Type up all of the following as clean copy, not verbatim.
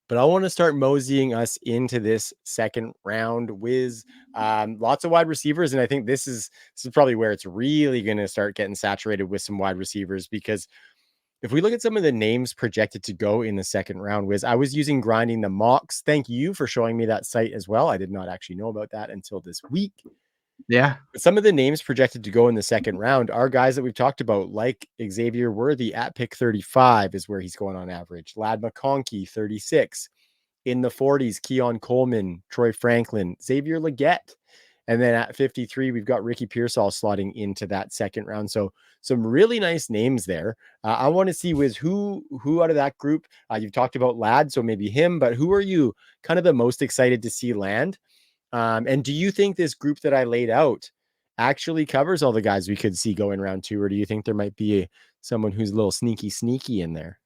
But I want to start moseying us into this second round. Wiz, lots of wide receivers, and I think this is probably where it's really going to start getting saturated with some wide receivers, because if we look at some of the names projected to go in the second round, Wiz, I was using Grinding the Mocks. Thank you for showing me that site as well. I did not actually know about that until this week. Yeah. But some of the names projected to go in the second round are guys that we've talked about, like Xavier Worthy at pick 35 is where he's going on average. Lad McConkey, 36. In the 40s, Keon Coleman, Troy Franklin, Xavier Legette. And then at 53, we've got Ricky Pearsall slotting into that second round. So some really nice names there. I want to see, Wiz, who out of that group, you've talked about Lad, so maybe him, but who are you kind of the most excited to see land? And do you think this group that I laid out actually covers all the guys we could see go in round 2? Or do you think there might be someone who's a little sneaky in there?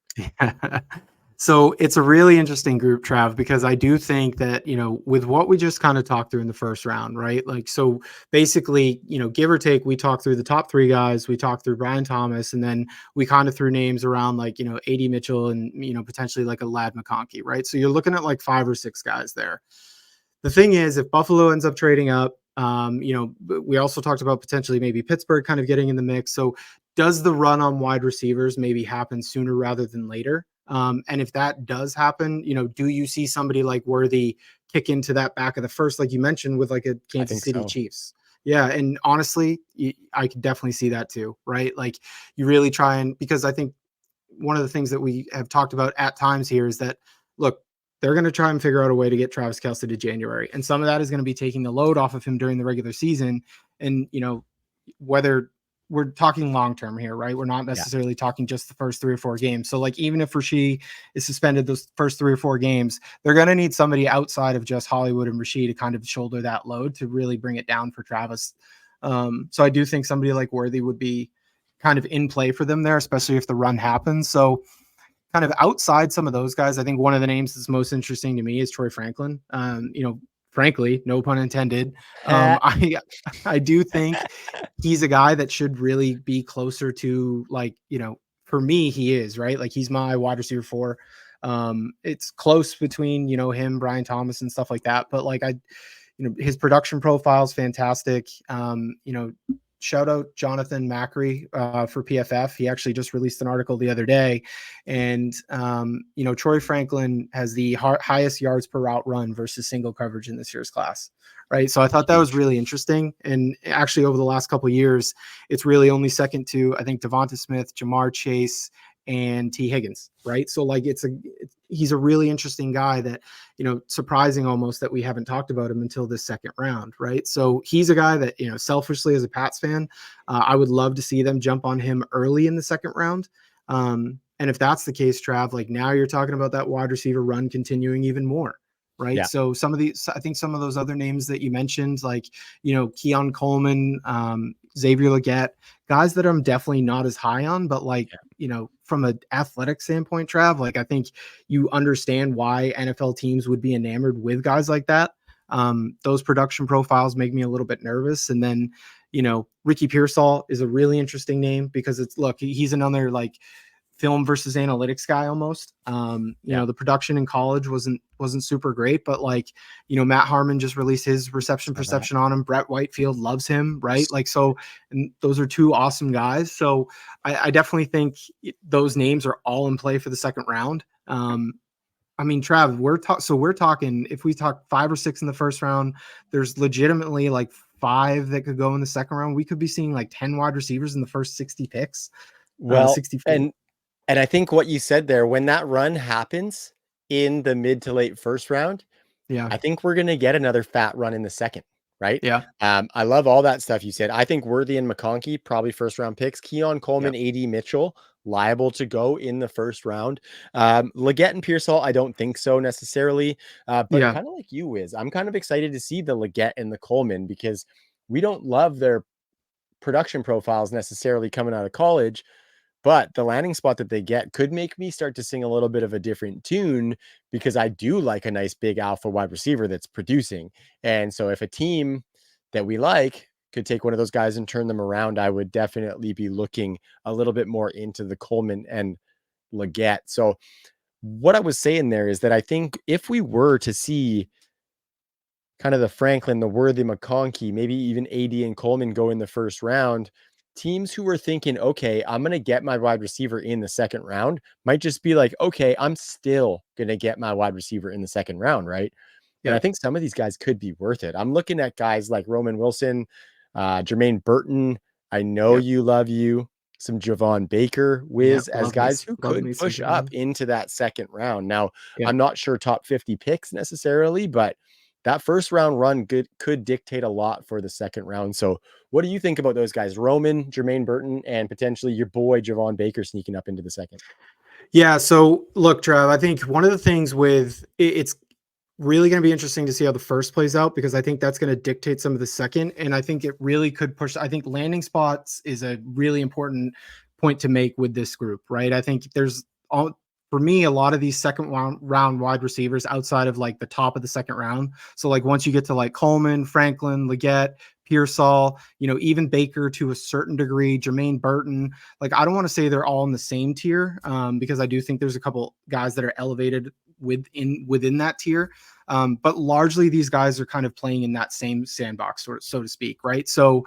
So it's a really interesting group, Trav, because I do think that, with what we just kind of talked through in the first round, right? Like, so basically, give or take, we talked through the top 3 guys, we talked through Brian Thomas, and then we kind of threw names around like, A.D. Mitchell and, potentially like a Lad McConkey, right? So you're looking at like 5 or 6 guys there. The thing is, if Buffalo ends up trading up, we also talked about potentially maybe Pittsburgh kind of getting in the mix. So does the run on wide receivers maybe happen sooner rather than later? And if that does happen, do you see somebody like Worthy kick into that back of the first, like you mentioned, with like a Kansas City Chiefs? Yeah. And honestly, I could definitely see that too, right? Like you really try and, because I think one of the things that we have talked about at times here is that, look, they're going to try and figure out a way to get Travis Kelce to January. And some of that is going to be taking the load off of him during the regular season. And, whether we're talking long-term here, right? We're not necessarily talking just the first 3 or 4 games. So like, even if Rasheed is suspended those first 3 or 4 games, they're going to need somebody outside of just Hollywood and Rasheed to kind of shoulder that load to really bring it down for Travis. So I do think somebody like Worthy would be kind of in play for them there, especially if the run happens. So kind of outside some of those guys, I think one of the names that's most interesting to me is Troy Franklin. Frankly, no pun intended. I do think he's a guy that should really be closer to, like, for me, he is, right. Like he's my wide receiver 4. It's close between, him, Brian Thomas and stuff like that. But like his production profile is fantastic. Shout out Jonathan Macri for PFF. He actually just released an article the other day. And, Troy Franklin has the highest yards per route run versus single coverage in this year's class. Right. So I thought that was really interesting. And actually over the last couple of years, it's really only second to, I think, Devonta Smith, Jamar Chase, and T. Higgins. Right. So like he's a really interesting guy that, surprising almost that we haven't talked about him until this second round. Right. So he's a guy that, selfishly as a Pats fan, I would love to see them jump on him early in the second round. And if that's the case, Trav, like now you're talking about that wide receiver run continuing even more. Right. Yeah. So I think some of those other names that you mentioned, like, Keon Coleman, Xavier Legette, guys that I'm definitely not as high on, but like, from an athletic standpoint, Trav, like I think you understand why NFL teams would be enamored with guys like that. Those production profiles make me a little bit nervous. And then, Ricky Pearsall is a really interesting name because he's another like film versus analytics guy almost. The production in college wasn't super great, but like, Matt Harmon just released his reception perception on him. Brett Whitefield loves him, right? Like, so, and those are 2 awesome guys. So I definitely think those names are all in play for the second round. Trav, we're talking, if we talk 5 or 6 in the first round, there's legitimately like 5 that could go in the second round. We could be seeing like 10 wide receivers in the first 60 picks. Well, 64. And I think what you said there, when that run happens in the mid to late first round, I think we're going to get another fat run in the second, right? Yeah. I love all that stuff you said. I think Worthy and McConkey, probably first round picks. Keon Coleman, A.D. Mitchell, liable to go in the first round. Legette and Pearsall, I don't think so necessarily. But kind of like you, Wiz, I'm kind of excited to see the Legette and the Coleman because we don't love their production profiles necessarily coming out of college. But the landing spot that they get could make me start to sing a little bit of a different tune because I do like a nice big alpha wide receiver that's producing. And so if a team that we like could take one of those guys and turn them around, I would definitely be looking a little bit more into the Coleman and Legette. So what I was saying there is that I think if we were to see kind of the Franklin, the Worthy, McConkey, maybe even AD and Coleman go in the first round, teams who were thinking, okay, I'm going to get my wide receiver in the second round might just be like, okay, I'm still going to get my wide receiver in the second round, right? And I Yep. think some of these guys could be worth it. I'm looking at guys like Roman Wilson, Jermaine Burton. I know Yep. you love you. Some Javon Baker, Yep. Wiz, as guys who Love could me some push up Javon. into that second round. Now, Yep. I'm not sure top 50 picks necessarily, but that first round run could dictate a lot for the second round. So, what do you think about those guys, Roman, Jermaine Burton, and potentially your boy Javon Baker sneaking up into the second? Yeah. So look, Trav, I think one of the things with it's really going to be interesting to see how the first plays out because I think that's going to dictate some of the second. And I think it really could push. I think landing spots is a really important point to make with this group, right? I think there's all for me a lot of these second round wide receivers outside of like the top of the second round. So like once you get to like Coleman, Franklin, Leggett, Pearsall, even Baker to a certain degree, Jermaine Burton. Like I don't want to say they're all in the same tier because I do think there's a couple guys that are elevated within that tier. But largely these guys are kind of playing in that same sandbox, so to speak, right? So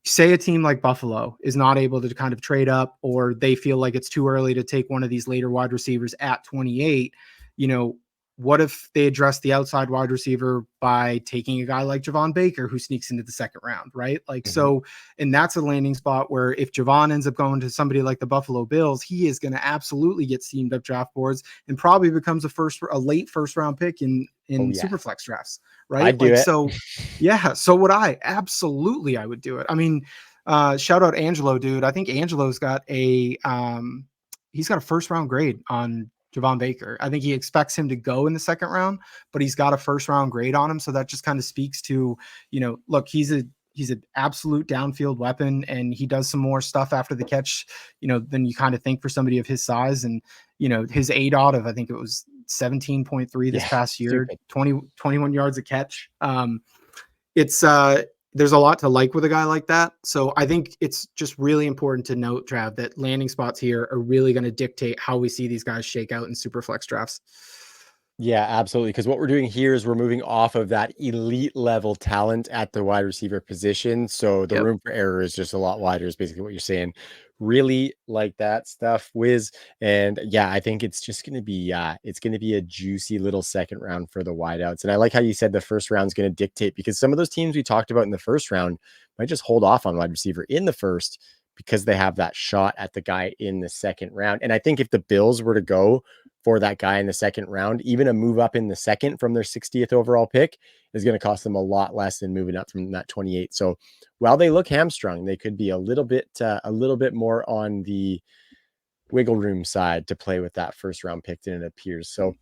say a team like Buffalo is not able to kind of trade up or they feel like it's too early to take one of these later wide receivers at 28, you know, what if they address the outside wide receiver by taking a guy like Javon Baker who sneaks into the second round, right? Like, Mhm. so, and that's a landing spot where if Javon ends up going to somebody like the Buffalo Bills, he is going to absolutely get steamed up draft boards and probably becomes a late first round pick Oh in yeah, super flex drafts, right? I'd do Like, it. so yeah. So would I. Absolutely, I would do it. I mean, shout out Angelo, dude. I think Angelo's got he's got a first round grade on Javon Baker. I think he expects him to go in the second round, but he's got a first round grade on him. So that just kind of speaks to, look, he's an absolute downfield weapon and he does some more stuff after the catch, than you kind of think for somebody of his size. And, his ADOT of, I think it was 17.3 this Yeah, past year, stupid. 21 yards a catch. It's there's a lot to like with a guy like that. So I think it's just really important to note, Trav, that landing spots here are really going to dictate how we see these guys shake out in super flex drafts. Yeah, absolutely. Because what we're doing here is we're moving off of that elite level talent at the wide receiver position. So the Yep. room for error is just a lot wider, is basically what you're saying. Really like that stuff, Wiz. And yeah, I think it's just gonna be it's gonna be a juicy little second round for the wideouts. And I like how you said the first round is gonna dictate because some of those teams we talked about in the first round might just hold off on wide receiver in the first because they have that shot at the guy in the second round. And I think if the Bills were to go for that guy in the second round, even a move up in the second from their 60th overall pick is going to cost them a lot less than moving up from that 28. So while they look hamstrung, they could be a little bit more on the wiggle room side to play with that first round pick than it appears. So